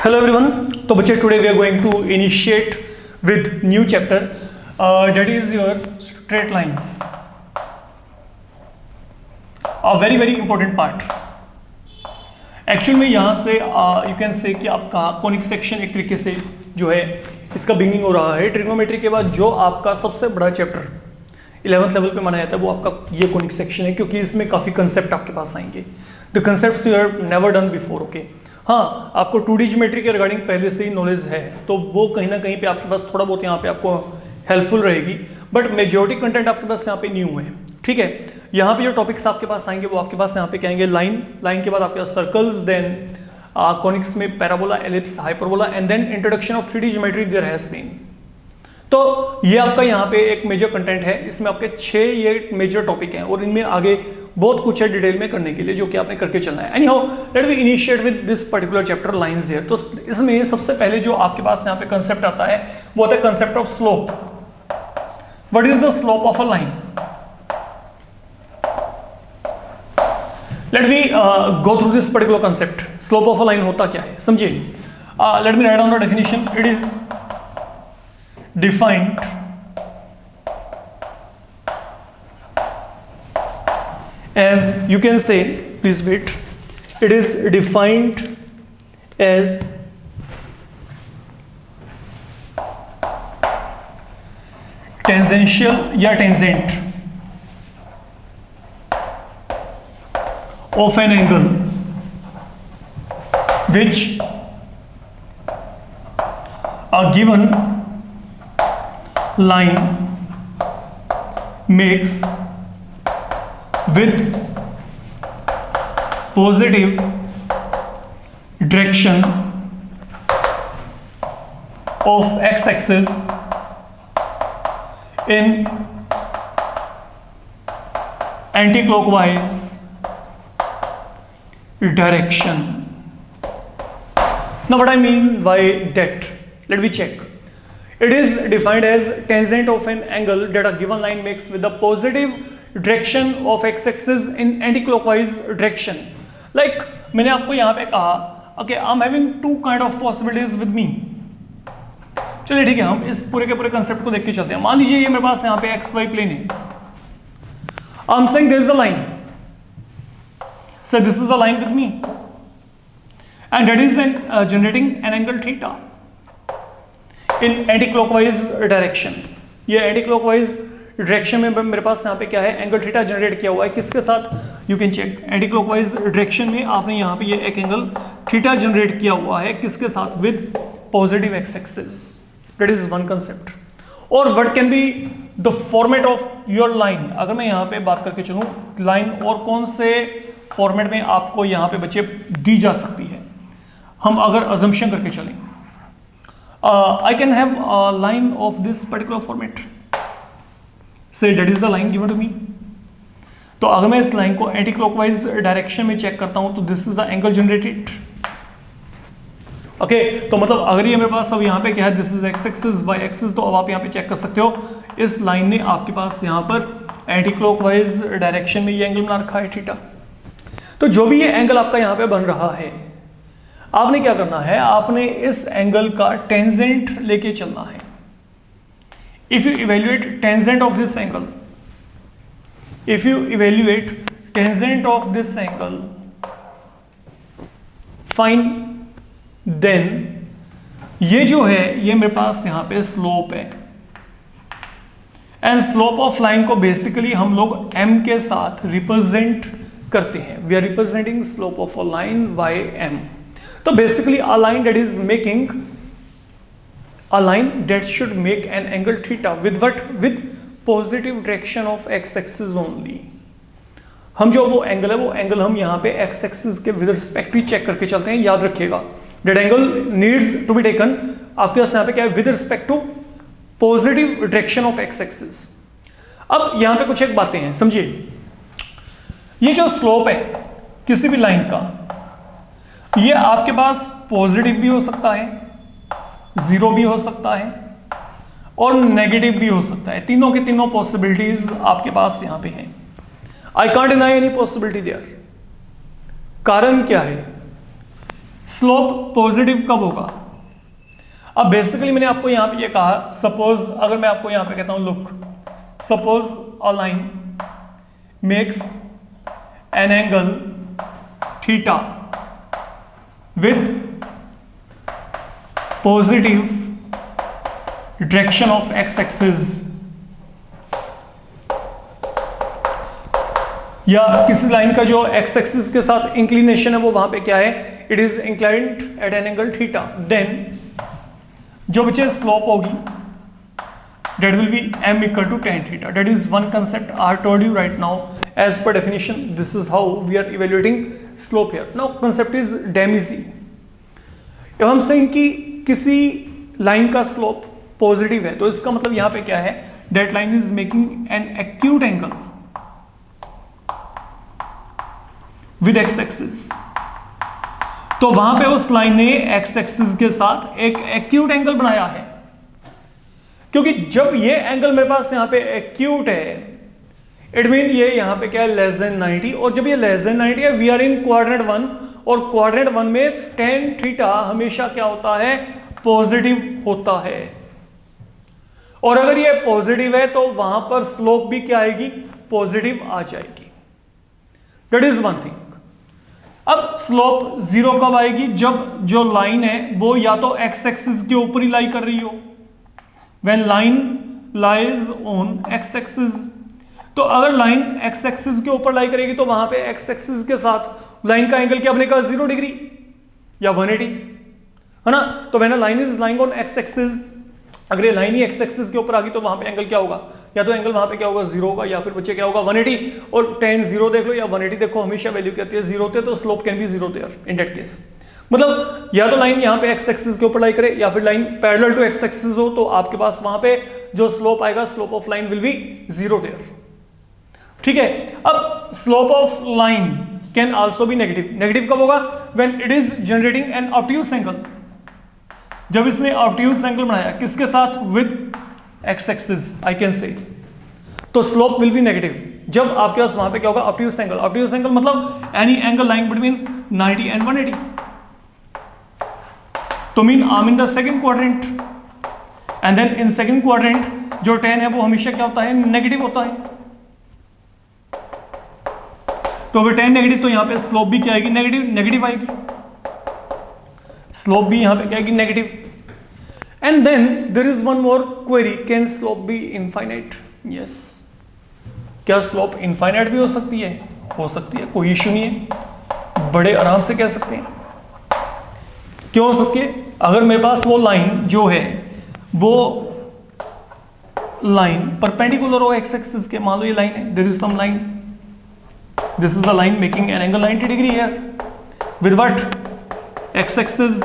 Hello everyone. तो बच्चे today we are going to initiate with new chapter that is your straight lines. A very important part. Actually में यहाँ से you can say कि आपका conic section एक तरीके से जो है इसका beginning हो रहा है. ट्रिग्नोमेट्री के बाद जो आपका सबसे बड़ा चैप्टर 11th लेवल पे माना जाता है वो आपका ये कॉनिक सेक्शन है, क्योंकि इसमें काफ़ी कंसेप्ट आपके पास आएंगे. The concepts you have never done before. Okay, हाँ, आपको 2D ज्योमेट्री के रिगार्डिंग पहले से ही नॉलेज है, तो वो कहीं ना कहीं पे आपके पास थोड़ा बहुत यहाँ पे आपको हेल्पफुल रहेगी, बट मेजोरिटी कंटेंट आपके पास यहाँ पे न्यू है. ठीक है, यहाँ पे जो टॉपिक्स आपके पास आएंगे वो आपके पास यहाँ पे क्या आएंगे, लाइन के बाद आपके पास सर्कल्स, देन कॉनिक्स में parabola, ellipse, hyperbola, and then introduction of 3D geometry there has been. तो ये आपका यहाँ पे एक मेजर कंटेंट है. इसमें आपके 6 ये मेजर टॉपिक हैं और इनमें आगे बहुत कुछ है डिटेल में करने के लिए जो कि आपने करके चलना है. Anyhow let we initiate with this particular chapter lines here. तो इसमें सबसे पहले जो आपके पास यहाँ पे कंसेप्ट आता है वो आता है concept of slope. What is the slope of a line? Let we go through this particular concept. Slope of a line होता क्या है समझिए. Let me write down the definition. It is defined as, you can say, please wait, it is defined as tangential या tangent of an angle which a given line makes with positive direction of x-axis in anti-clockwise direction. Now what I mean by that, let me check. It is defined as tangent of an angle that a given line makes with the positive direction of x-axis in anti-clockwise direction. Like मैंने आपको यहाँ पे कहा, okay, I'm having two kind of possibilities with me. चलिए ठीक है, हम इस पूरे के पूरे कंसेप्ट को देख के चलते हैं. मान लीजिए ये मेरे पास यहाँ पे XY प्लेन है. I'm saying there is a line. So this is the line with me, and that is generating an angle theta in anti-clockwise direction. ये anti-clockwise direction में मेरे पास यहाँ पे क्या है, एंगल थीटा जनरेट किया हुआ है. किसके साथ? You can check. Anticlockwise direction में आपने यहाँ पे ये एक एंगल थीटा जनरेट किया हुआ है. किसके साथ? With positive x axis. That is one concept. और what can be the format of your line? अगर मैं यहाँ पे बात करके चलूँ लाइन और कौन से फॉर्मेट में आपको यहाँ पे बच्चे दी जा सकती है, हम अगर अजम्पशन करके चलें, I can have a line of this particular format. Say that is the line given to me. तो अगर मैं इस लाइन को एंटी क्लॉकवाइज डायरेक्शन में चेक करता हूं तो this is the angle generated. Okay, तो मतलब अगर ये मेरे पास अब यहाँ पे क्या है, this is x axis by axis, तो अब आप यहाँ पे चेक कर सकते हो इस लाइन ने आपके पास यहाँ पर एंटी क्लॉकवाइज डायरेक्शन में ये एंगल बना रखा है थीटा. तो जो भी ये एंगल आपका यहाँ पे बन रहा है, आपने क्या करना है, आपने इस एंगल का टेंजेंट लेके चलना है. If you evaluate tangent of this angle, if you evaluate tangent of this angle, fine, then ये जो है ये मेरे पास यहां पे स्लोप है. एंड स्लोप ऑफ लाइन को बेसिकली हम लोग m के साथ रिप्रेजेंट करते हैं. We are representing slope of a line by m. तो basically a line that is making a line that should make an angle theta with what? With positive direction of x-axis only. हम जो वो angle हम यहाँ पे x-axis के with respect he check करके चलते हैं. याद रखिएगा that angle needs to be taken. आपके पास यहाँ पे क्या है, with respect to positive direction of x-axis. अब यहाँ पे कुछ एक बातें हैं समझिए. ये जो स्लोप है किसी भी लाइन का, ये आपके पास पॉजिटिव भी हो सकता है, जीरो भी हो सकता है और नेगेटिव भी हो सकता है. तीनों के तीनों पॉसिबिलिटीज आपके पास यहां पे हैं. I can't deny any possibility there. कारण क्या है? स्लोप पॉजिटिव कब होगा? अब बेसिकली मैंने आपको यहां पे ये कहा, सपोज अगर मैं आपको यहां पे कहता हूं look, suppose a line makes an angle theta with positive direction of x axis, या किसी लाइन का जो एक्स एक्सिस के साथ इंक्लिनेशन है वो वहां पे क्या है, it is inclined at an angle theta, then जो बचे स्लोप होगी that will be m equal to tan theta. That is one concept I told you right now. As per definition, this is how we are evaluating slope here. Now concept is damn easy. जब हम saying कि किसी line का slope positive है तो इसका मतलब यहां पे क्या है, that line is making an acute angle with x axis. तो वहां पे उस लाइन ने x axis के साथ एक acute एंगल बनाया है, क्योंकि जब ये एंगल मेरे पास यहां पे एक्यूट है, इट मीन ये यहां पे क्या है, लेस देन 90, और जब ये लेस देन 90 है, वी आर इन क्वाड्रेंट 1, और क्वाड्रेंट 1 में tan थीटा हमेशा क्या होता है, पॉजिटिव होता है, और अगर ये पॉजिटिव है तो वहां पर स्लोप भी क्या आएगी, पॉजिटिव आ जाएगी. That is one thing. अब स्लोप जीरो कब आएगी, जब जो लाइन है वो या तो एक्स एक्सिस के ऊपर ही लाई कर रही हो, when line lies on x axis. तो अगर लाइन x axis के ऊपर लाई करेगी तो वहां पे x axis के साथ लाइन का एंगल क्या बनेगा, 0 डिग्री या 180, है ना. तो when a line is lying on x axis, अगर ये लाइन ही x axis के ऊपर आ गई तो वहां पे एंगल क्या होगा, या तो एंगल वहां पे क्या होगा, 0 होगा, या फिर बच्चे क्या होगा, 180. और tan 0 देख लो या 180 देखो, हमेशा वैल्यू क्या आती है, 0 होते, तो slope can be 0 there in that case. मतलब या तो लाइन यहां पे एक्स एक्सिस के ऊपर लाई करे, या फिर line parallel to x axis हो, तो आपके पास वहां पे जो स्लोप आएगा, slope of line will be 0 there. ठीक है. अब slope of line can also be negative. Negative कब होगा, when it is generating an obtuse angle. जब इसने ऑब्ट्यूज एंगल बनाया किसके साथ, with x axis I can say, तो स्लोप विल बी नेगेटिव. जब आपके पास वहां पे क्या होगा, ऑब्ट्यूज एंगल. ऑब्ट्यूज एंगल मतलब any angle lying between 90 and 180. तो mean um in the second quadrant, and then in second quadrant जो tan है वो हमेशा क्या होता है, नेगेटिव होता है. तो अगर tan नेगेटिव तो यहां पे स्लोप भी क्या आएगी, नेगेटिव आएगी. स्लोप भी यहां पे क्या आएगी, negative. And then there is one more query, can slope be infinite? Yes. क्या स्लोप इनफाइनाइट भी हो सकती है? हो सकती है, कोई इश्यू नहीं है, बड़े आराम से कह सकते हैं. क्यों हो सकती है? अगर मेरे पास वो लाइन जो है वो लाइन परपेंडिकुलर हो एक्स एक्सिस के, मान लो ये लाइन है, there is some line, this is the line making an angle 90 degree here with what, x axis.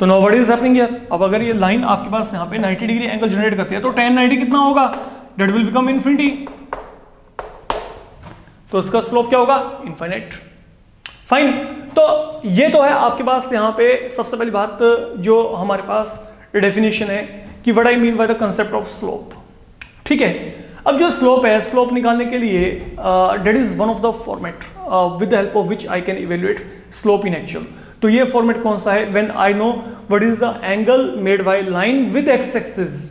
तो now what is happening here. अब अगर ये लाइन आपके पास यहाँ पे 90 डिग्री एंगल जनरेट करती है तो tan 90 कितना होगा, दैट विल बिकम इन्फिनिटी. तो इसका स्लोप क्या होगा, इनफाइनाइट. फाइन. तो ये तो है आपके पास यहाँ पे सबसे पहली बात जो हमारे पास डेफिनेशन है कि what I mean by the concept of slope. ठीक है. अब जो स्लोप है, स्लोप निकालने के लिए that is one of the format with the help of which I can evaluate slope in actual. तो ये फॉर्मेट कौन सा है, when I know what is the angle made by line with x axis.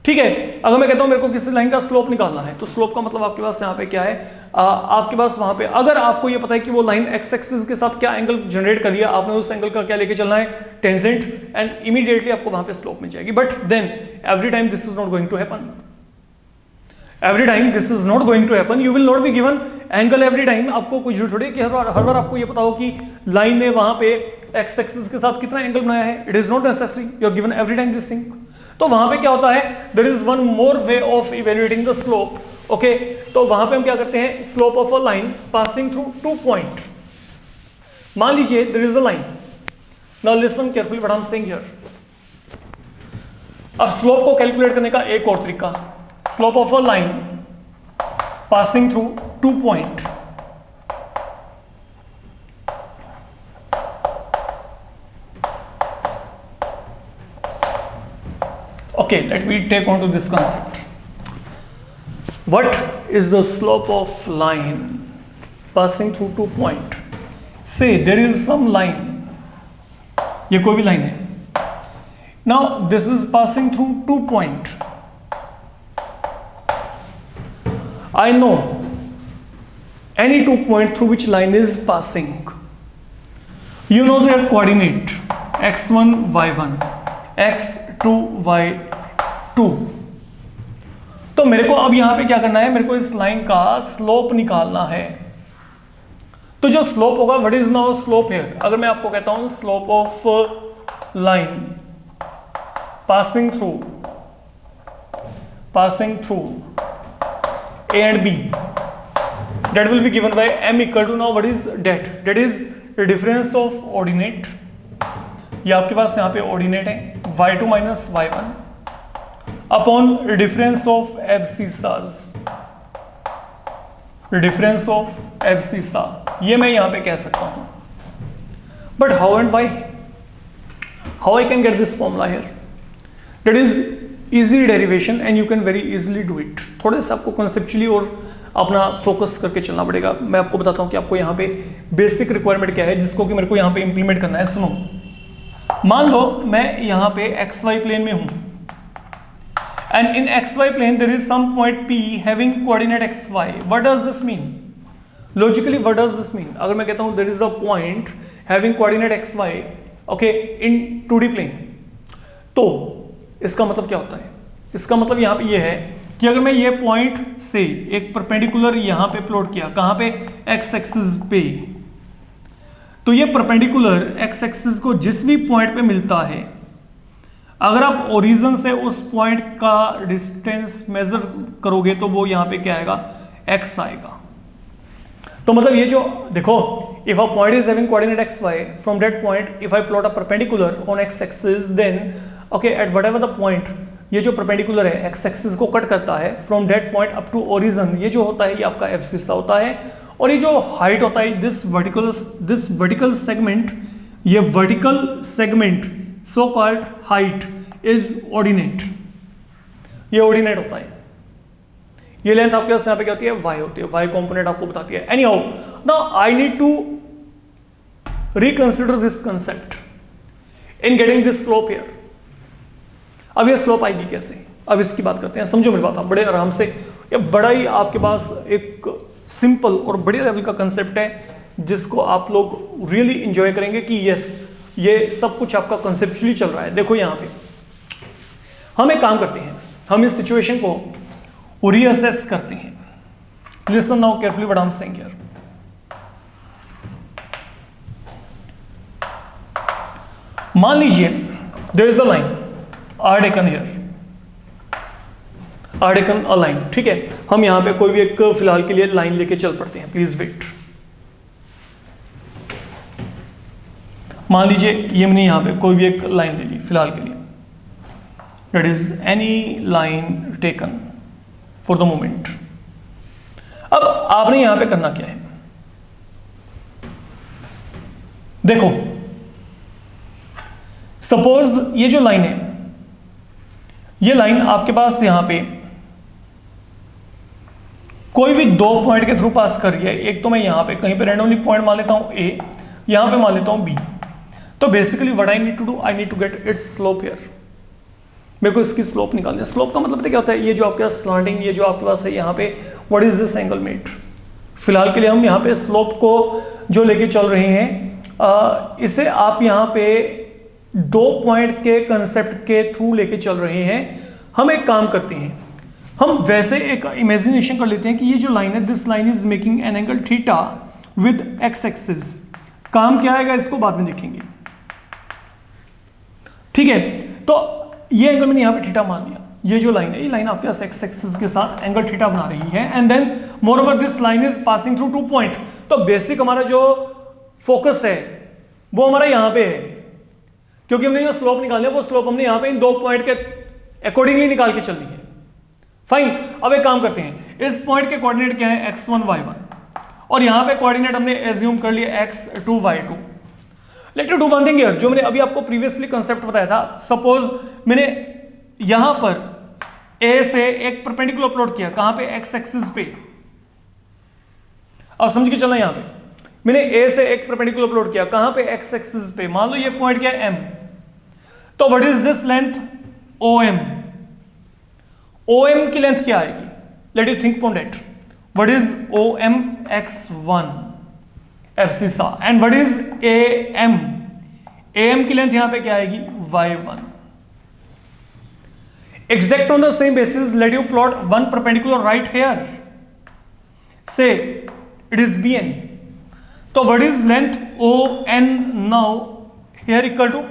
ठीक है. अगर मैं कहता हूं मेरे को किसी लाइन का स्लोप निकालना है, तो स्लोप का मतलब आपके पास यहाँ पे क्या है, आपके पास वहां पे अगर आपको ये पता है कि वो लाइन एक्स एक्सिस के साथ क्या एंगल जनरेट कर लिया, आपने उस एंगल का क्या लेके चलना है, टेंजेंट, एंड इमीडिएटली आपको वहां पे स्लोप मिल जाएगी. But then every time this is not going to happen. Every time this is not going to happen. You will not be given angle every time. आपको कुछ थोड़ी कि हर बार आपको ये पता हो कि लाइन ने वहां पे एक्स एक्सिस के साथ कितना एंगल बनाया है. It is not necessary. You are given every time this thing. तो वहां पे क्या होता है, there is one more way of evaluating the slope. Okay. तो वहां पे हम क्या करते हैं, slope of a line passing through 2 point. मान लीजिए there is a line. Now listen carefully what I am saying here. अब स्लोप को कैलकुलेट करने का एक और तरीका, slope of a line passing through 2 point. Okay, let me take on to this concept. What is the slope of line passing through 2 point? से there is some line, ये कोई भी लाइन है, now this is passing through 2 point, I know any 2 point through which line is passing. You know their coordinate x1 y1 x2 y2. तो मेरे को अब यहां पे क्या करना है, मेरे को इस लाइन का स्लोप निकालना है। तो जो स्लोप होगा, what is now slope here? अगर मैं आपको कहता हूं slope of line passing through A and B, that will be given by m equal to, now what is that? That is the difference of ordinate, ये आपके पास यहाँ पे ordinate है y2 minus y1 upon difference of abscissas, difference of abscissa, ये मैं यहाँ पे कह सकता हूँ। But how and why? How I can get this formula here? That is easy derivation and you can very easily do it. थोड़े से आपको conceptually और अपना फोकस करके चलना पड़ेगा। मैं आपको बताता हूँ कि आपको यहाँ पे बेसिक रिक्वायरमेंट क्या है जिसको कि मेरे को यहाँ पे इंप्लीमेंट करना है। सुनो, मान लो मैं यहाँ पे XY प्लेन में हूँ and in XY plane there is some point P having coordinate XY. What does this mean? Logically what does this mean? अगर मैं कहता हूँ there is a point having coordinate XY, okay, in 2D plane, तो इसका मतलब क्या होता है? इसका मतलब यहाँ पे ये है कि अगर मैं ये पॉइंट से एक परपेंडिकुलर यहाँ पे प्लॉट किया, कहाँ पे? एक्स एक्सिस पे, तो ये परपेंडिकुलर एक्स एक्सिस को जिस भी पॉइंट पे मिलता है, अगर आप ओरिजिन से उस पॉइंट का डिस्टेंस मेजर करोगे तो वो यहाँ पे क्या आएगा? एक्स आएगा। तो मतलब ये जो देखो, if a point is having coordinate xy, from that point if I plot a perpendicular on x axis, then okay, at whatever the point, ये जो परपेंडिकुलर है एक्स एक्सिस को कट करता है, from that point up to origin, ये जो होता है ये आपका एब्सिसा होता है। और ये जो हाइट होता है, दिस वर्टिकल सेगमेंट, ये vertical segment so called height is ordinate, ये ऑर्डिनेट होता है। ये लेंथ आपके पास यहाँ पे क्या होती है? वाई होती है, वाई कॉम्पोनेंट आपको बताती है। Anyhow, now I need to reconsider this concept in getting this slope here. अब ये स्लोप आएगी कैसे? अब इसकी बात करते हैं। समझो मेरी बात, आप बड़े आराम से, ये बड़ा ही आपके पास एक सिंपल और बड़े लेवल का कंसेप्ट है जिसको आप लोग रियली एंजॉय करेंगे कि यस, ये सब कुछ आपका कंसेप्चुअली चल रहा है। देखो यहाँ पे हम एक काम करते हैं, हम इस सिचुएशन को रीअसेस करते हैं। Listen now carefully what I am saying here. मान लीजिए there is a line are taken here, are taken a line, ठीक है। हम यहां पे कोई भी एक फिलहाल के लिए लाइन लेके चल पड़ते हैं, प्लीज वेट। मान लीजिए ये मैंने यहां पे कोई भी एक लाइन ले ली फिलहाल के लिए, that is any line taken for the moment. अब आपने यहां पे करना क्या है? देखो सपोज ये जो लाइन है, ये लाइन आपके पास यहां पे कोई भी 2 पॉइंट के थ्रू पास कर रही है। एक तो मैं यहां पे कहीं पे रैंडमली पॉइंट मान लेता हूं ए, यहां पे मान लेता हूं बी। तो basically what I need to do, I need to get its slope here. मेरे को इसकी स्लोप निकालनी है। स्लोप का मतलब क्या होता है? ये जो आपके पास स्लैंटिंग, ये जो आपके पास है यहाँ पे, what is this angle made. फिलहाल के लिए हम यहाँ पे स्लोप को जो लेके चल रहे हैं, इसे आप यहाँ पे 2 पॉइंट के कंसेप्ट के थ्रू लेके चल रहे हैं। हम एक काम करते हैं, हम वैसे एक इमेजिनेशन कर लेते हैं कि ये जो लाइन है, this line is making an angle theta with x axis. काम क्या आएगा इसको बाद में देखेंगे, ठीक है। तो ये एंगल मैंने यहाँ पे थीटा मान लिया। ये जो लाइन है, ये लाइन आपके पास एक्स एक्सिस के साथ एंगल थीटा बना रही है, and then moreover this line is passing through 2 point. तो बेसिक हमारा जो फोकस है वो हमारा यहाँ पे है, क्योंकि हमने जो स्लोप निकाली है वो स्लोप हमने यहाँ पे इन 2 पॉइंट के अकॉर्डिंगली निकाल के चलनी है। फाइन, अब एक काम करते हैं, इस पॉइंट के कोऑर्डिनेट क्या है? x1 y1, और यहाँ पे कोऑर्डिनेट हमने एज्यूम कर लिया x2 y2। Let us do one thing here, जो मैंने अभी आपको प्रीवियसली कंसेप्ट बताया था। सपोज मैंने यहां पर A से एक परपेंडिकुलर प्लॉट किया, कहां पे? x एक्सिस पे। अब समझ के चलना, यहां पे मैंने ए से एक परपेंडिकुलर प्लॉट किया, कहां पे, एक्स एक्सिस पे, मान लो ये पॉइंट क्या है, एम। तो what is this length, O M. O M की लेंथ क्या आएगी, let you think upon that. What is O M, x1 abscissa, and what is A M, A M की लेंथ यहां पे क्या आएगी, y1। exact on the same basis, let you plot one perpendicular right here, say it is bn. तो what is length on now here equal to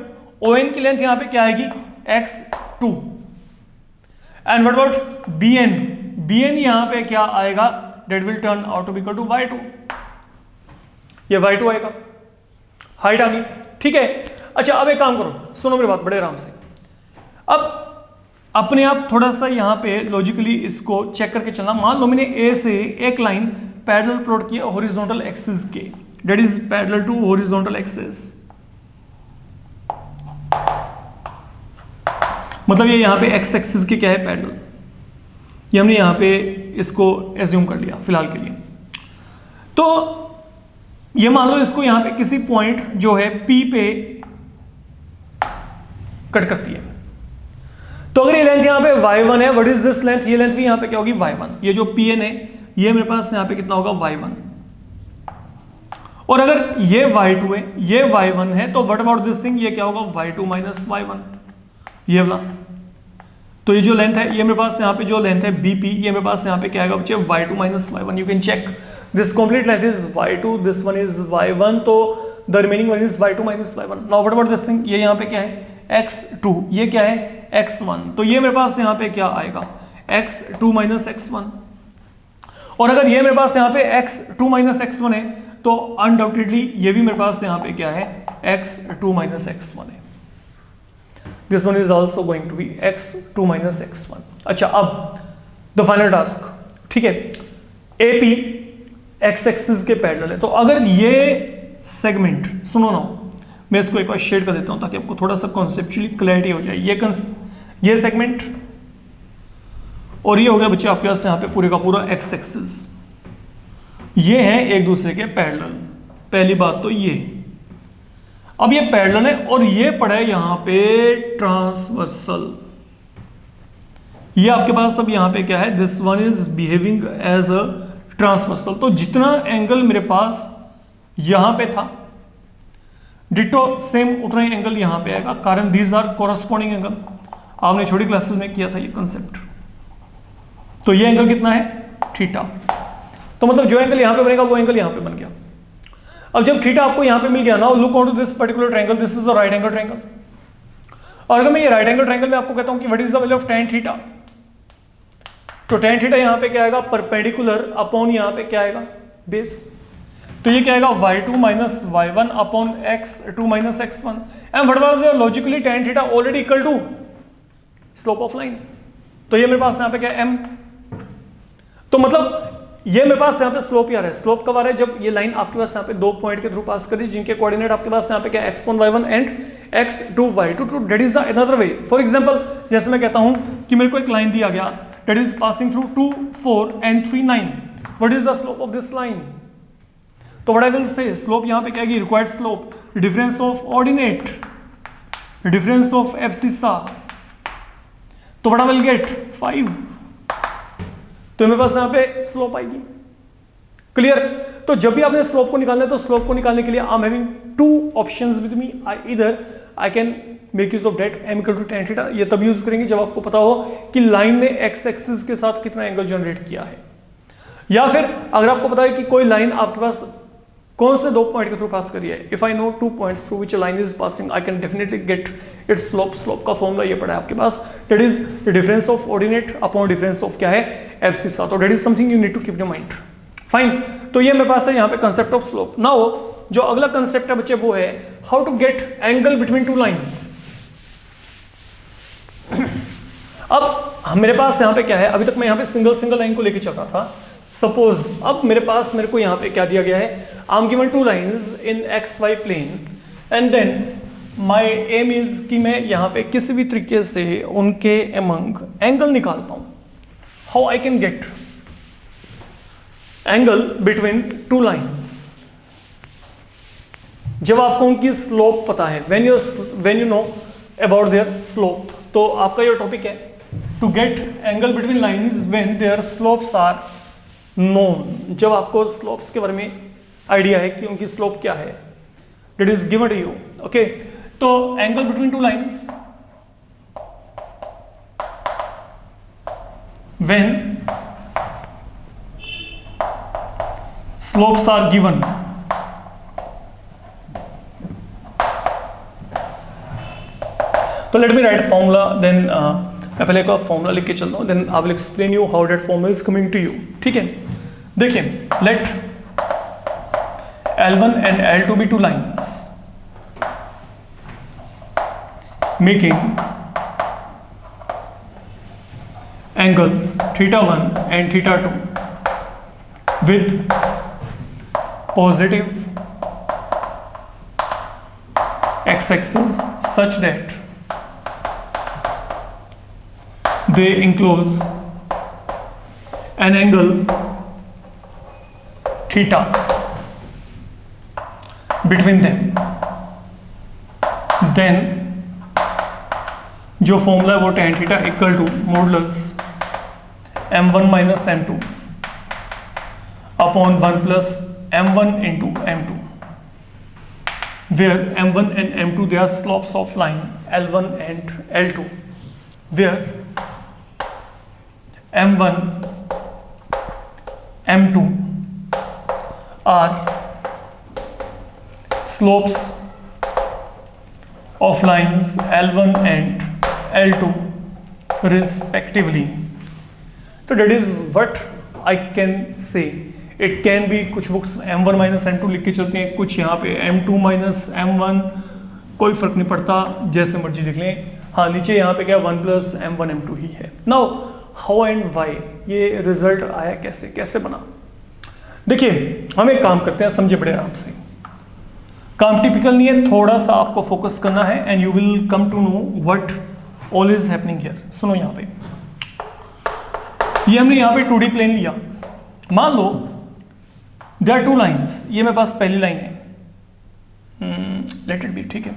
on की length यहां पे क्या आएगी, x2, and what about bn, bn यहां पे क्या आएगा, that will turn out to be equal to y2, ये y2 आएगा, हाइट आ गई, ठीक है। अच्छा अब एक काम करो, सुनो मेरी बात बड़े आराम से, अब अपने आप थोड़ा सा यहाँ पे लॉजिकली इसको चेक करके चलना। मान लो मैंने ए से एक लाइन पैरेलल प्लॉट किया हॉरिजॉन्टल एक्सिस के, that is parallel to horizontal axis, मतलब ये यहाँ पे एक्स एक्सिस के क्या है, पैरेलल, ये हमने यहाँ पे इसको एज्यूम कर लिया फिलहाल के लिए। तो ये मान लो इसको यहाँ पे किसी पॉइंट जो है पी पे कट करती है, तो अगर ये लेंथ यहाँ पे y1 है, व्हाट इज दिस लेंथ, ये लेंथ भी यहाँ पे क्या होगी, y1। ये जो pn है ये मेरे पास यहाँ पे कितना होगा, y1। और अगर ये y2 है, ये y1 है, तो व्हाट अबाउट दिस थिंग, ये क्या होगा, y2 माइनस y1, ये वाला। तो ये जो लेंथ है, ये मेरे पास यहाँ पे जो लेंथ है bp, ये मेरे पास यहाँ पे क्या आएगा बच्चे, y2 minus y1। You can check this complete length is y2, this one is y1, तो the remaining one is y2 minus y1। Now what about this thing, ये यहाँ पे क्या है, x2, ये क्या है, x1, तो ये मेरे पास यहाँ पे क्या आएगा, x2 माइनस x1। और अगर ये मेरे पास यहाँ पे x2 माइनस x1 है, तो अनडाउटेडली ये भी मेरे पास यहाँ पे क्या है, x2 माइनस x1 है। This one is also going to be x2 minus x1। अच्छा अब द फाइनल टास्क, ठीक है, AP x एक्सिस के पैरेलल है, तो अगर ये सेगमेंट, सुनो ना, मैं इसको एक बार शेड कर देता हूं ताकि आपको थोड़ा सा कॉन्सेप्चुअली क्लैरिटी हो जाए। ये सेगमेंट और ये हो गया बच्चे आपके पास यहाँ पे पूरे का पूरा एक्स एक्सिस, ये हैं एक दूसरे के पैरेलल, पहली बात तो ये। अब ये पैरेलल है और ये पड़ा है यहाँ पे ट्रांसवर्सल, ये आपके पास अब यहाँ पे क्या है, this one is behaving as a transversal. तो जितना एंगल मेरे पास यहाँ पे था, डिटो सेम उतना ही एंगल यहां पे आएगा, कारण दीज आर कोरस्पॉन्डिंग एंगल, आपने छोटी क्लासेस में किया था ये कंसेप्ट। तो ये एंगल कितना है, थीटा, तो मतलब जो एंगल यहां पे बनेगा वो एंगल यहां पे बन गया। अब जब थीटा आपको यहां पे मिल गया, now look on to this particular triangle, this is a right angle triangle. और अगर मैं ये राइट एंगल ट्रायंगल में आपको कहता हूं कि what is the value of tan theta, तो tan थीटा यहां पे क्या आएगा, परपेंडिकुलर अपॉन यहां पे क्या आएगा, बेस, तो ये क्या आएगा, y2 minus y1 upon x2 minus x1। And what was your logically tan theta already equal to slope of line, तो ये मेरे पास यहाँ पे क्या है, m। तो मतलब ये मेरे पास यहाँ पे स्लोप ही आ रहा है। स्लोप कब आ रहा है, जब ये लाइन आपके पास यहाँ पे दो पॉइंट के थ्रू पास कर रही है जिनके कोऑर्डिनेट आपके पास यहाँ पे क्या है, x1 y1 and x2 y2। तो that is the another way. For example जैसे मैं कहता हूँ कि मेरे को एक लाइन दिया गया, that is passing through 2 4 and 3 9, what is the slope of this line, तो what I will say, slope यहाँ पे क्या है, required slope, difference of ordinate, difference of abscissa, तो व्हाट आई विल गेट 5, तो मेरे पास यहाँ पे स्लोप आएगी। क्लियर। तो जब भी आपने स्लोप को निकालना है तो स्लोप को निकालने के लिए I am having two options with me, इधर I can make use of that m equal to tan theta, ये तब यूज करेंगे जब आपको पता हो कि लाइन ने x एक्सिस के साथ कितना एंगल जनरेट किया है, या फिर अगर आपको पता है कि कोई लाइन आपके पास कौन से दो पॉइंट के थ्रू पास करी है, if I know 2 points through which line is passing I can definitely get its slope. Slope का फॉर्मूला ये पड़ा है आपके पास, that is the difference of ordinate upon difference of क्या है, एब्सिसा। तो that is something you need to keep in mind. Fine, तो ये मेरे पास है यहाँ पे कंसेप्ट ऑफ स्लोप। नाउ जो अगला कंसेप्ट है बच्चे वो है how to get angle between two lines. अब मेरे पास यहाँ पे क्या है, अभी तक मैं यहाँ पे सिंगल लाइन को लेके चल रहा था। सपोज अब मेरे को यहाँ पे क्या दिया गया है, I am given 2 lines in XY plane and then my aim is कि मैं यहाँ पे किसी भी तरीके से उनके अमंग एंगल निकाल पाऊं। How I can get angle between 2 lines. जब आपको उनकी स्लोप पता है, when you know about their slope, तो आपका ये टॉपिक है to get angle between lines when their slopes are known. जब आपको स्लोप्स के बारे में आइडिया है कि उनकी स्लोप क्या है, that is given to you. Okay, तो angle between two lines when slopes are given, तो let me write formula, then मैं पहले का फॉर्मूला लिख के चलता हूँ, then I will explain you how that formula is coming to you. ठीक है, देखिए, let L1 and L2 be two lines making angles θ1 and θ2 with positive x-axis such that they enclose an angle theta between them, then जो formula है वो tan theta equal to modulus m1 minus m2 upon 1 plus m1 into m2, where m1 and m2 they are slopes of line L1 and L2, where m1 m2 are slopes of lines L1 and L2 respectively. So that is what I can say. It can be, कुछ books m1 minus m2 लिख के चलते हैं, कुछ यहाँ पे m2 minus m1, कोई फर्क नहीं पड़ता, जैसे मर्जी लिख लें। हाँ, नीचे यहाँ पे क्या 1 प्लस m1 m2 ही है। नाउ हाउ एंड वाई ये रिजल्ट आया, कैसे बना? देखिए, हम एक काम करते हैं, समझे बड़े आराम से। काम टिपिकल नहीं है, थोड़ा सा आपको फोकस करना है and you will come to know what all is happening here. सुनो, यहाँ पे ये हमने यहाँ पे 2D प्लेन लिया, मान लो देयर आर टू लाइंस, ये मेरे पास पहली लाइन है, लेट इट बी, ठीक है,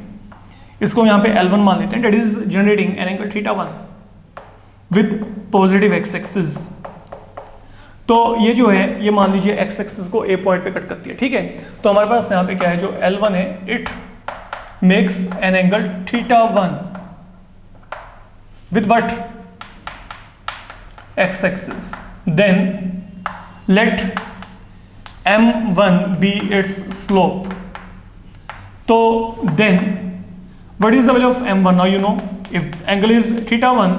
इसको यहाँ पे L1 मान लेते हैं, that is generating an angle θ1 with positive x axis. तो ये जो है, ये मान लीजिए एक्स एक्सिस को ए पॉइंट पे कट करती है, ठीक है। तो हमारे पास यहाँ पे क्या है, जो L1 है, it makes an angle θ1 with what, x axis. Then let m1 be its slope, तो then what is the value of m1? now you know if angle is θ1,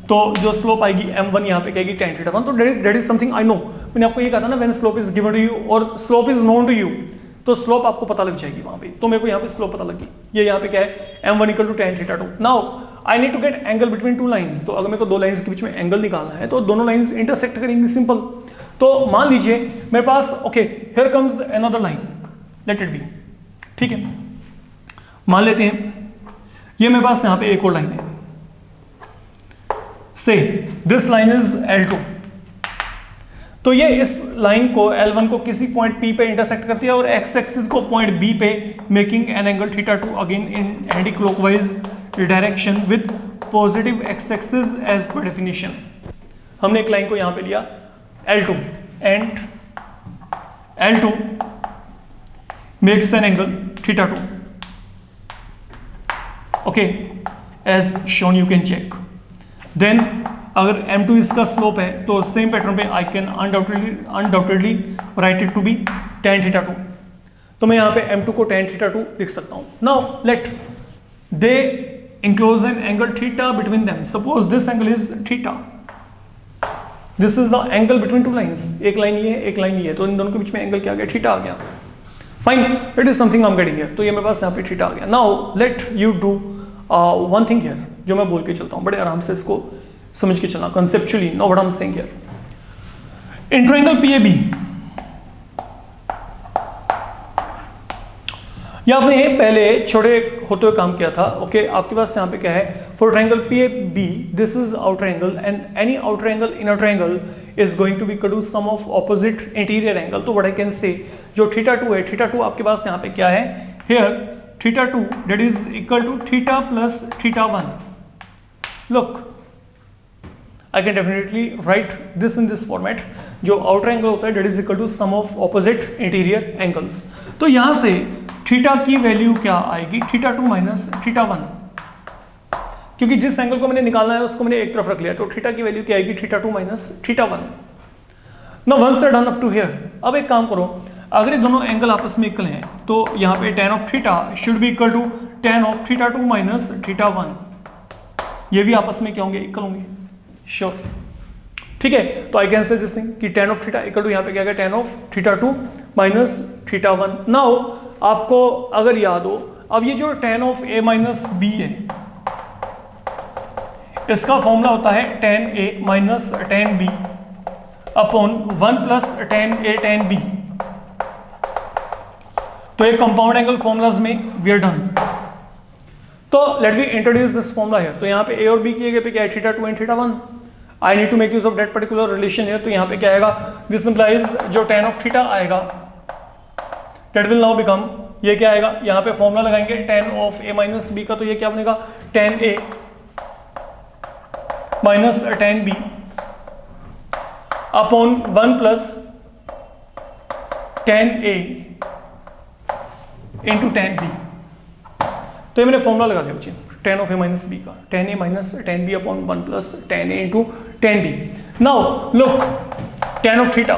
तो जो स्लोप आएगी m1 यहाँ पे कहेगी tan θ1, तो that is something I know। मैंने आपको ये कहा था ना, when slope is given to you और slope is known to you, तो स्लोप आपको पता लग जाएगी वहां पे। तो मेरे को यहाँ पे स्लोप पता लगी, ये यहाँ पे क्या है, m1 equal to tan θ2। Now I need to get angle between two lines, तो अगर मेरे को दो लाइंस के बीच में एंगल निकालना है तो दोनों लाइंस इंटरसेक्ट करेंगी, सिंपल। तो मान लीजिए मेरे पास, okay, here comes another line, let it be, ठीक है, मान लेते हैं ये मेरे पास यहाँ पे एक और लाइन है, से दिस लाइन इज L2, तो ये इस लाइन को L1 को किसी पॉइंट P पे इंटरसेक्ट करती है और एक्स एक्सिस को पॉइंट B पे, making an angle θ2 again in anti clockwise direction with positive x axis as per definition. हमने एक लाइन को यहाँ पे लिया L2 and L2 makes an angle θ2, okay, as shown, you can check. Then अगर m2 इसका slope है तो सेम पैटर्न पे I can undoubtedly write it to be tan θ2, तो मैं यहाँ पे m2 को tan θ2 लिख सकता हूँ। Now let they enclose an angle θ between them, suppose this angle is θ, this is the angle between two lines, एक लाइन ये है, एक लाइन ये है, तो इन दोनों के बीच में एंगल क्या आ गया, θ आ गया। Fine, it is something I am getting here, तो ये मेरे पास यहाँ पे θ आ गया। Now let you do one thing here, जो मैं बोल के चलता हूँ, बड़े आराम से इसको समझ के चलना, conceptually know what I am saying here. In triangle PAB, ये आपने पहले छोटे होते हुए काम किया था, ओके। आपके पास यहाँ पे क्या है, for triangle PAB this is outer angle and any outer angle in a triangle is going to be equal to sum of opposite interior angle. तो व्हाट आई कैन से, जो θ2 है, θ2 आपके पास यहाँ पे क्या है, here theta 2 that is equal to theta plus theta 1. Look, I can definitely write this in this format. जो आउटर एंगल होता है that is equal to sum of opposite interior angles. तो यहाँ से थीटा की वैल्यू क्या आएगी, theta 2 minus theta 1, क्योंकि जिस एंगल को मैंने निकालना है उसको मैंने एक तरफ रख लिया, तो थीटा की वैल्यू क्या आएगी, theta 2 minus theta 1. Now once done up to here, अब एक काम करो, अगर ये दोनों एंगल आपस में इक्वल हैं तो यहाँ पे tan of theta should be equal to tan of theta 2 minus theta 1. ये भी आपस में क्या होंगे, इक्वल होंगे, श्योर. ठीक है, तो I can say this thing कि tan of theta equal to यहाँ पे क्या है, tan of theta 2 minus theta 1. नाउ आपको अगर याद हो, अब ये जो tan of a minus B है, इसका फॉर्मूला होता है tan a minus tan b upon 1 plus tan a tan b. तो एक कंपाउंड एंगल फॉर्मूलाज में वी आर डन. तो let we introduce this formula here. तो यहाँ पे a और b की जगह पे क्या है, theta 2 and theta 1. I need to make use of that particular relation here. तो यहाँ पे क्या आएगा, दिस इंप्लाइज जो tan ऑफ थीटा आएगा दैट विल नाउ बिकम, ये क्या आएगा, यहाँ पे फॉर्मूला लगाएंगे tan of a minus b का, तो ये क्या बनेगा, tan a minus tan b upon 1 plus tan a into tan b. तो ये मैंने फॉर्मूला लगा दिया बच्चे, tan of a minus b का, tan a minus tan b upon 1 plus tan a into tan b. Now look, tan of theta,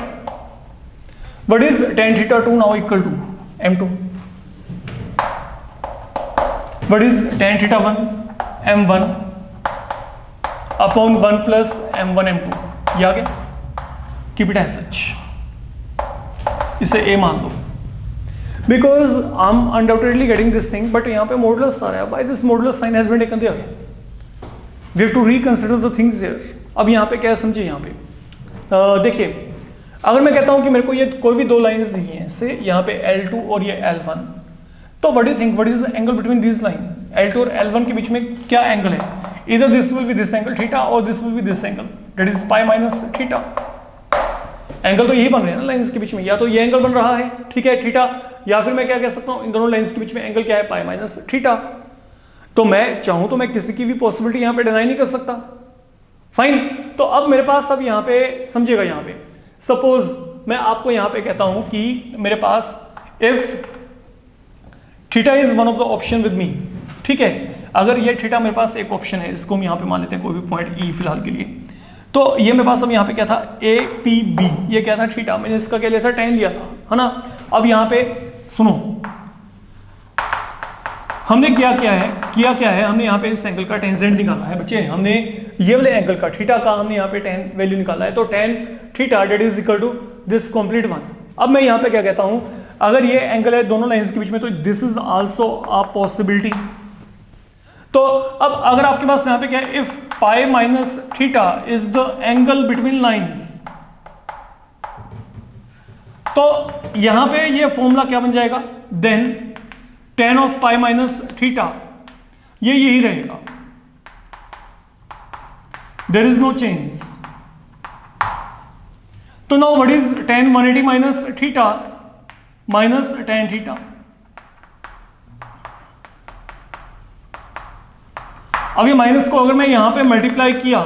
what is tan theta 2 now equal to m2, what is tan theta 1 m1 upon 1 plus m1 m2. ये आ गया, keep it as such, इसे a मान लो, because I'm undoubtedly getting this thing, but यहाँ पे modulus आ रहा है. Why this modulus sign has been taken there? We have to reconsider the things here. अब यहाँ पे क्या है समझिए, यहाँ पे देखिए, अगर मैं कहता हूँ कि मेरे को ये कोई भी दो लाइंस दी हैं, से यहाँ पे L2 और ये L1, तो what do you think, what is the angle between these line? L2 और L1 के बीच में क्या एंगल है? Either this will be this angle theta or this will be this angle, that is pi minus theta. Angle तो यही बन रहे हैं ना लाइंस के बीच में, या तो ये एंगल बन रहा है, ठीक है, थीटा, या फिर मैं क्या कह सकता हूं, इन दोनों लाइंस के बीच में एंगल क्या है, पाई माइनस थीटा. तो मैं चाहूं तो मैं किसी की भी पॉसिबिलिटी यहां पे डिनाई नहीं कर सकता. फाइन. तो अब मेरे पास, अब यहां पे समझिएगा, यहां पे सपोज मैं आपको यहां पे कहता हूं कि मेरे पास if theta is one of the option with me, ठीक है, अगर ये थीटा मेरे पास एक ऑप्शन है, इसको हम यहां पे मान लेते हैं कोई भी पॉइंट ई फिलहाल के लिए. तो ये मेरे पास अब यहाँ पे क्या था, ए पी बी, ये क्या था, थीटा, मैंने इसका क्या लिया था, tan लिया था, है ना. अब यहाँ पे सुनो, हमने क्या क्या है, हमने यहाँ पे इस एंगल का टेंजेंट निकाला है बच्चे. हमने ये वाले एंगल का, थीटा का, हमने यहाँ पे tan वैल्यू निकाला है. तो tan theta that is equal to this complete one. अब मैं यहाँ पे क्या कहता हूँ, अगर ये एंगल है दोनों लाइंस के बीच में, तो this is also a possibility. तो अब अगर आपके पास यहाँ पे क्या है, if pi minus theta is the angle between lines, तो यहां पे ये फॉर्मूला क्या बन जाएगा, then tan of pi minus theta, ये यही रहेगा, देयर इज नो चेंज. तो now what is tan 180 minus थीटा माइनस tan थीटा. अब ये माइनस को अगर मैं यहां पे मल्टीप्लाई किया,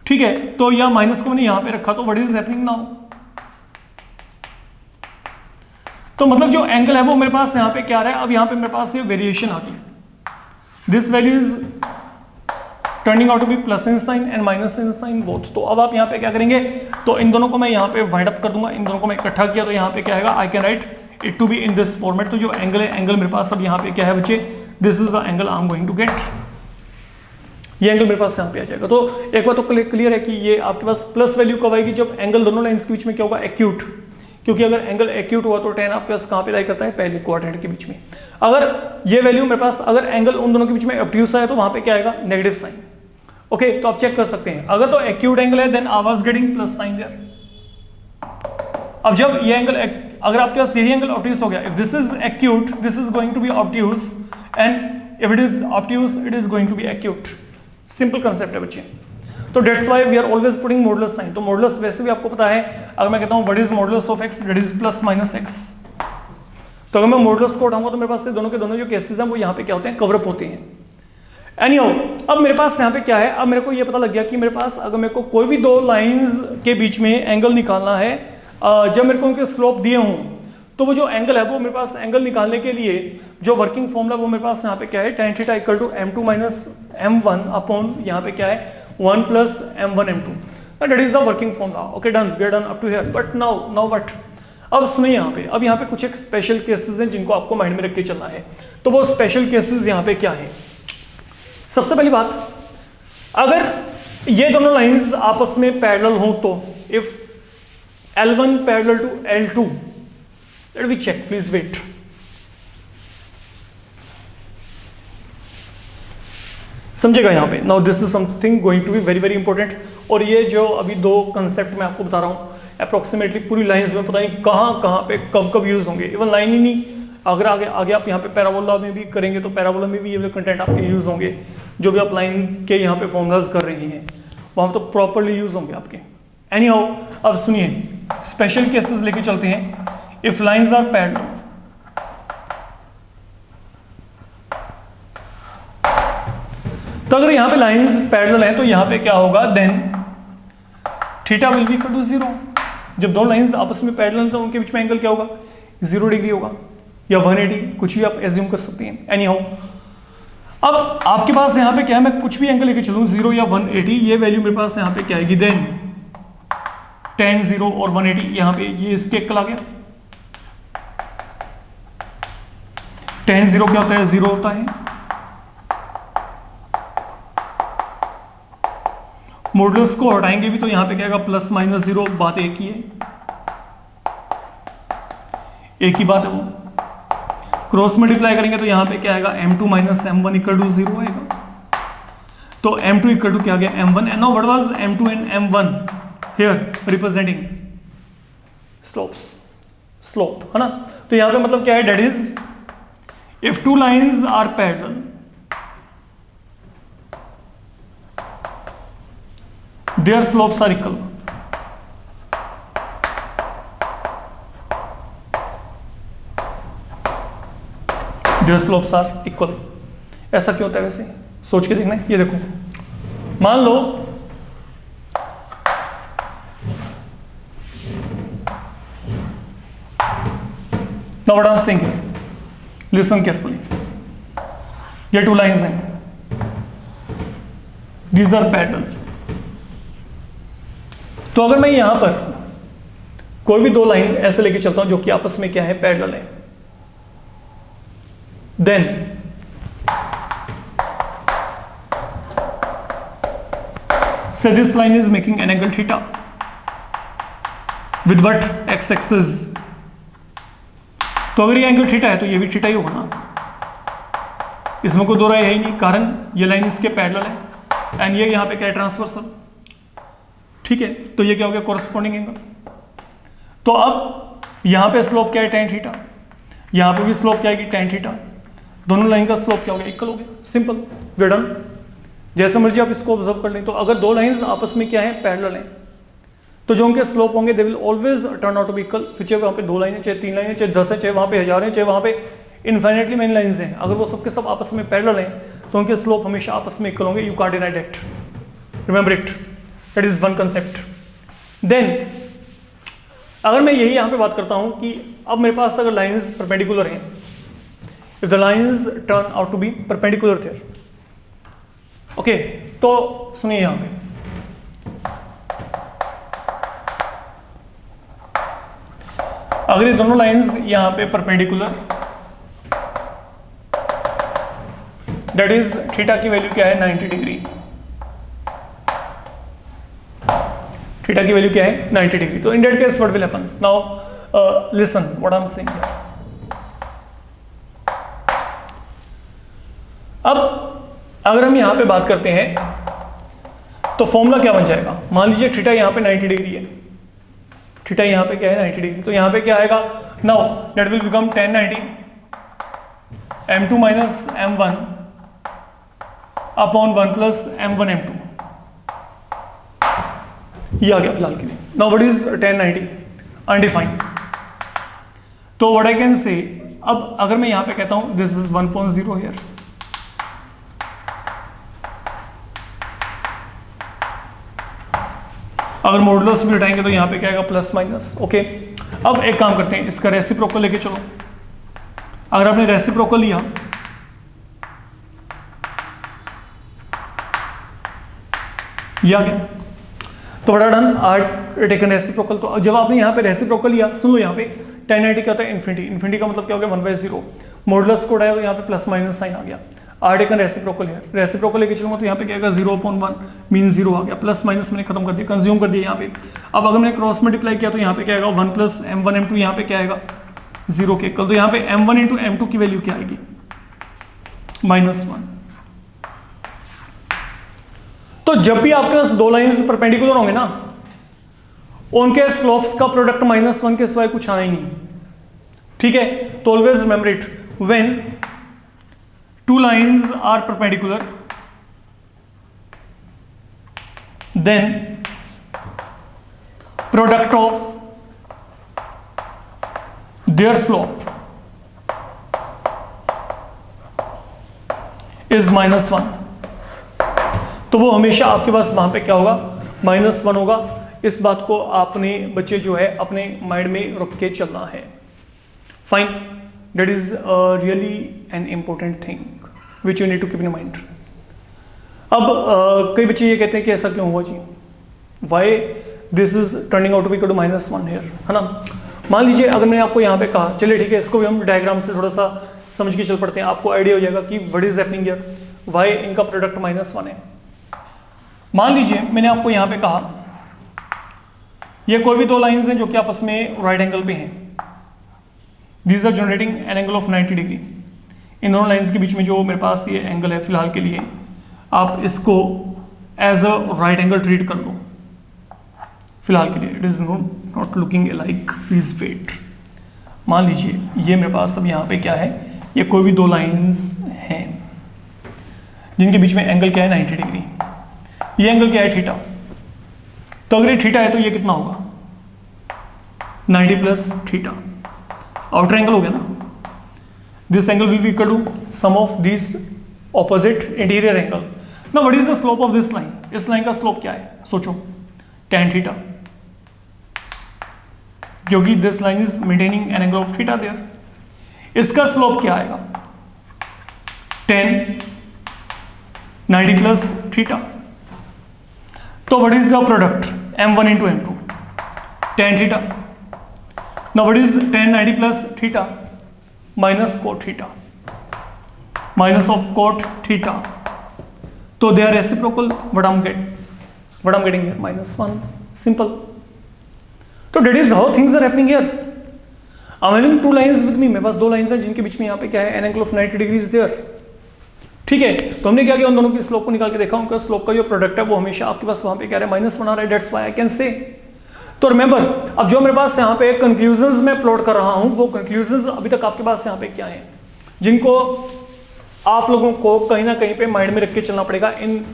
ठीक है, तो यह माइनस को मैंने यहां पे रखा, तो व्हाट इज हैपनिंग नाउ, तो मतलब जो एंगल है वो मेरे पास यहां पे क्या रहा है, अब यहां पे मेरे पास ये वेरिएशन आ गई, this value is turning out to be plus in sign and minus in sign both. तो अब आप यहां पे क्या करेंगे, तो इन दोनों को मैं यहां पे वाइंड अप कर दूंगा, इन दोनों को मैं इकट्ठा किया, तो यहां पे क्या आएगा, I can write it to be in this format. तो जो एंगल है, एंगल मेरे पास अब यहां पे क्या है बच्चे, this is the angle I am going to get. ये एंगल मेरे पास यहाँ पे आ जाएगा. तो एक बात तो क्लियर है कि ये आपके पास प्लस वैल्यू कब आएगी, जब एंगल दोनों लाइंस के बीच में क्या होगा, एक्यूट. क्योंकि अगर एंगल एक्यूट हुआ तो tan आपके पास कहाँ पे लाई करता है, पहले क्वाड्रेंट के बीच में. अगर ये वैल्यू मेरे पास, अगर एंगल उन दोनों के बीच में ऑब्ट्यूस है, तो वहां पे क्या आएगा, नेगेटिव साइन. ओके, तो आप चेक कर सकते हैं, अगर तो एक्यूट एंगल है then I was getting plus sign there. अब जब ये एंगल, अगर आपके पास यही एंगल ऑब्ट्यूस हो गया, if this is acute this is going to be obtuse, and if it is obtuse it is going to be acute. Simple concept है बच्चे. तो that's why we are always putting modulus sign. तो modulus वैसे भी आपको पता है, अगर मैं कहता हूं what is modulus of x, that is plus minus x. तो अगर मैं मॉडुलस को उठाऊंगा तो मेरे पास से दोनों के दोनों जो केसेस हैं वो यहाँ पे क्या होते हैं, कवरअप होते हैं। एनीहाउ, अब मेरे पास यहाँ पे क्या है, अब मेरे को ये पता लग गया कि मेरे पास अगर मेरे को कोई भी दो लाइंस के बीच में एंगल निकालना है, जब मेरे को उनके स्लोप दिए हों, तो वो जो एंगल है वो मेरे पास एंगल निकालने के लिए जो वर्किंग फॉर्मूला वो मेरे पास यहाँ पे क्या है, tan theta equal to m2 minus m1 upon यहाँ पे क्या है 1 plus m1 m2, that is the working formula. Okay done, we are done up to here. But now what, अब सुनिए यहाँ पे, अब यहाँ पे कुछ एक स्पेशल केसेस हैं जिनको आपको माइंड में रख के चलना है। तो वो स्पेशल केसेस यहाँ पे क्या है? सबसे पहली बात, अगर ये दोनों लाइंस आपस में पैरेलल हों तो if L1 parallel to L2, let me check, please wait. समझेगा यहाँ पे, now this is something going to be very very important. और ये जो अभी दो कंसेप्ट मैं आपको बता रहा हूँ, अप्रोक्सीमेटली पूरी लाइंस में पता नहीं कहाँ पे कब यूज होंगे। इवन लाइन ही नहीं, अगर आगे आप यहाँ पे पैराबोला में भी करेंगे तो पैराबोला में भी ये कंटेंट आपके यूज होंगे। जो भी आप लाइन के यहाँ पे फॉर्मूलाज कर रहे हैं वहाँ तो प्रॉपरली यूज होंगे आपके। एनी हाउ, अब सुनिए, स्पेशल केसेस लेके चलते हैं। इफ लाइंस आर पैरेलल, तो अगर यहाँ पे लाइंस पैरेलल हैं तो यहाँ पे क्या होगा, then theta will be equal to 0। जब दो लाइंस आपस में पैरेलल हैं तो उनके बीच में एंगल क्या होगा, 0 डिग्री होगा या 180, कुछ भी आप एज्यूम कर सकते हैं। एनी हाउ, अब आपके पास यहाँ पे क्या है, मैं कुछ भी एंगल लेके चलूँ 0 या 180, ये वैल्यू मेरे पास यहाँ पे क्या आएगी, देन tan 0 और 180, यहाँ पे ये इसके इक्वल आ गया। tan 0 क्या होता है, 0 होता है। मॉडुलस को हटाएंगे भी तो यहाँ पे क्या आएगा, प्लस माइनस 0, बात एक ही है, एक ही बात है वो। क्रॉस मल्टीप्लाई करेंगे तो यहाँ पे क्या आएगा, m2 minus m1 equal to 0 आएगा। तो m2 इक्वल टू क्या गया, m1, and now what was m2 and m1 here representing slopes, slope है ना। तो यहाँ पे मतलब क्या है, that is if two lines are parallel, their slopes are equal। their slopes are equal। ऐसा क्यों होता है वैसे, सोच के देखना है। ये देखो, मान लो now what I'm saying here, listen carefully। ये टू लाइंस हैं, these are parallel। तो अगर मैं यहां पर कोई भी दो लाइन ऐसे लेके चलता हूं जो कि आपस में क्या है, पैरेलल है, देन से this line is making an angle theta with what, x axis. तो अगर ये एंगल थीटा है तो ये भी थीटा ही होगा ना, इसमें कोई दो राय है ही नहीं, कारण ये लाइन इसके पैरेलल है एंड ये यहां पे क्या है, ट्रांसवर्सल। ठीक है, तो ये क्या हो गया, कॉरस्पॉन्डिंग एंगल। तो अब यहाँ पे स्लोप क्या है, tan थीटा, यहाँ पे भी स्लोप क्या है, tan थीटा। दोनों लाइन का स्लोप क्या हो गया, इक्वल हो गया, सिंपल, वे डन। जैसे मर्जी आप इसको ऑब्जर्व कर लें। तो अगर दो लाइंस आपस में क्या है, पैरेलल हैं, तो जो उनके स्लोप होंगे they will always turn out to be equal. फिर चाहे वहाँ पे दो लाइनें, चाहे तीन लाइनें, चाहे 10 है, चाहे वहाँ पे 1000 है, चाहे वहाँ पे इन्फाइनेटली मेनी लाइंस हैं, अगर वो सबके सब आपस में पैरेलल हैं तो उनके स्लोप हमेशा आपस में इक्वल होंगे। You can't deny that, remember it, that is one concept. Then अगर मैं यही यहाँ पे बात करता हूँ कि अब मेरे पास अगर लाइंस परपेंडिकुलर हैं, if the lines turn out to be perpendicular there, okay, तो सुनिए यहाँ पे, अगर ये दोनों लाइंस यहाँ पे परपेंडिकुलर, दैट इज थीटा की वैल्यू क्या है, 90 डिग्री। थीटा की वैल्यू क्या है, 90 डिग्री। तो इन that case what will happen, now listen what I am saying. अब अगर हम यहां पे बात करते हैं तो फॉर्मूला क्या बन जाएगा, मान लीजिए थीटा यहां पे 90 डिग्री है, थीटा यहां पे क्या है, 90 डिग्री। तो यहां पे क्या आएगा, now that will become tan 90 m2 minus m1 upon 1 plus m1 m2। ये आ गया फिलहाल के लिए। Now what is tan 90, undefined. तो व्हाट आई कैन से, अब अगर मैं यहां पे कहता हूं दिस इज 1.0 हियर, अगर मॉडुलस भी उठाएंगे तो यहां पे क्या आएगा, प्लस माइनस। ओके, अब एक काम करते हैं, इसका रेसिप्रोकल लेके चलो। अगर आपने रेसिप्रोकल लिया ये आ गया, तो बड़ा डन, आर टेकन रेसिप्रोकल। तो जब आपने यहाँ पे रेसिप्रोकल लिया, सुन लो यहाँ पे tan 90 क्या होता है, इन्फिनिटी। इन्फिनिटी का मतलब क्या हो गया, 1/0। मॉडुलस को उठाया तो यहाँ पे प्लस माइनस साइन आ गया। आर टेकन रेसिप्रोकल है, रेसिप्रोकल लेके चलूंगा तो यहाँ पे क्या आएगा, 0/1 मीन 0 आ गया। प्लस माइनस मैंने खत्म कर दिया, कंज्यूम कर दिया यहाँ पे। अब अगर मैंने क्रॉस मल्टीप्लाई किया तो यहाँ पे क्या आएगा, 1 + m1 m2, यहाँ पे क्या आएगा 0 के इक्वल। तो यहाँ पे m1 × m2 की वैल्यू क्या आएगी, -1। तो जब भी आपके पास दो लाइंस परपेंडिकुलर होंगे ना, उनके स्लोप्स का प्रोडक्ट -1 के सिवाय कुछ आना ही नहीं, ठीक है। तो always remember it, when two lines are perpendicular then product of their slope is -1। तो वो हमेशा आपके पास वहां पे क्या होगा, -1 होगा। इस बात को आपने बच्चे जो है अपने माइंड में रख के चलना है। Fine, that is really an important thing which you need to keep in mind. अब कई बच्चे ये कहते हैं कि ऐसा क्यों हुआ जी, why this is turning out to be equal to -1 here, है ना। मान लीजिए अगर मैंने आपको यहाँ पे कहा, चलिए ठीक है, इसको भी हम डायग्राम से थोड़ा सा समझ के चल पड़ते हैं, आपको आइडिया हो जाएगा कि what is happening here, why इनका प्रोडक्ट -1 है। मान लीजिए मैंने आपको यहाँ पे कहा ये कोई भी दो लाइंस हैं जो कि आपस में राइट एंगल पे हैं, these are generating an angle of 90 degree. इन दोनों लाइंस के बीच में जो मेरे पास ये एंगल है फिलहाल के लिए, आप इसको as a right angle treat कर लो फिलहाल के लिए। It is not looking like, please wait. मान लीजिए ये मेरे पास अब यहाँ पे क्या है, ये कोई भी दो लाइंस हैं जिनके बीच में एंगल क्या है, 90 डिग्री। ये एंगल क्या है, थीटा। तो अगर ये थीटा है तो ये कितना होगा, 90 + थीटा। आउटर एंगल हो गया ना। This angle will be equal to sum of this opposite interior angle. Now what is the slope of this line, इस लाइन का स्लोप क्या है, सोचो, tan थीटा, क्योंकि this line is maintaining an angle of theta there. इसका slope क्या आएगा, tan 90 + theta. तो what is the product, m1 × m2, tan theta. Now what is tan 90 + theta, -cot theta, minus of cot theta. तो they are reciprocal, what I'm getting here, -1, simple। तो that is how things are happening here। I'm having two lines with me, मेरे पास दो lines हैं जिनके बीच में यहाँ पे क्या है, an angle of 90 degrees there, ठीक है। तो हमने क्या किया, उन दोनों की स्लोप को निकाल के देखा, उनका स्लोप का जो प्रोडक्ट है वो हमेशा आपके पास वहां पे क्या है, -1 आ रहा है, that's why I can say. तो रिमेंबर, अब जो मेरे पास यहाँ पे कंक्लूजन्स में प्लॉट कर रहा हूं, वो कंक्लूजन्स अभी तक आपके पास यहाँ पे क्या है, जिनको आप लोगों को कहीं ना कहीं पे माइंड में रख के चलना पड़ेगा in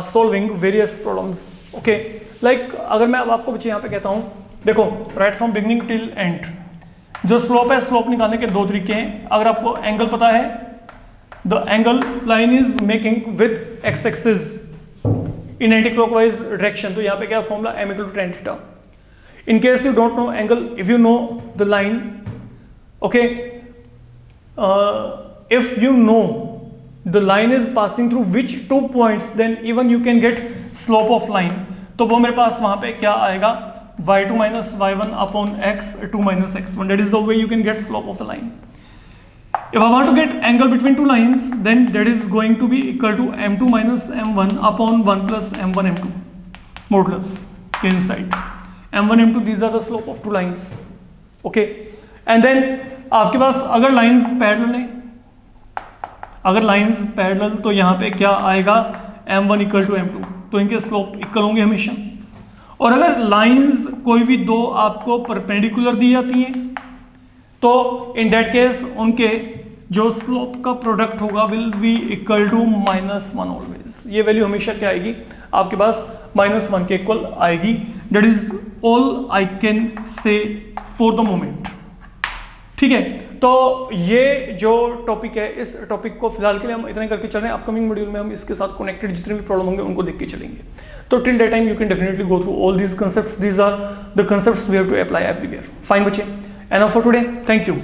solving various problems. Okay, like अगर मैं अब आपको बच्चे यहाँ पे कहता हूँ, देखो right from beginning till and जो स्लोप है, स्लोप निकालने के दो तरीके हैं। अगर आपको एंगल पता है, the angle line is making with x axis in anti clockwise direction, तो यहाँ पे क्या formula, m = tan theta. In case you don't know angle, if you know the line, okay, if you know the line is passing through which 2 points, then even you can get slope of line। तो वो मेरे पास वहां पे क्या आएगा, y2 - y1 upon x2 - x1, that is the way you can get slope of the line। If I want to get angle between two lines, then that is going to be equal to m2 - m1 upon 1 + m1 m2 modulus inside m1 m2, these are the slope of two lines, okay। and then आपके पास अगर lines parallel है, अगर lines parallel तो यहाँ पे क्या आएगा, m1 = m2, तो इनके स्लोप इक्वल होंगे हमेशा। और अगर लाइंस कोई भी दो आपको परपेंडिकुलर दी जाती हैं, तो इन दैट केस उनके जो स्लोप का प्रोडक्ट होगा will be equal to -1 always. ये वैल्यू हमेशा क्या आएगी आपके पास, -1 के इक्वल आएगी। That is all I can say for the moment, ठीक है। तो ये जो टॉपिक है, इस टॉपिक को फिलहाल के लिए हम इतना ही करके चल रहे हैं। अपकमिंग मॉड्यूल में हम इसके साथ कनेक्टेड जितने भी प्रॉब्लम होंगे उनको देख के चलेंगे। तो till that time you can definitely go through all these concepts, these are the concepts we have to apply everywhere. Fine बच्चे, enough for today, thank you.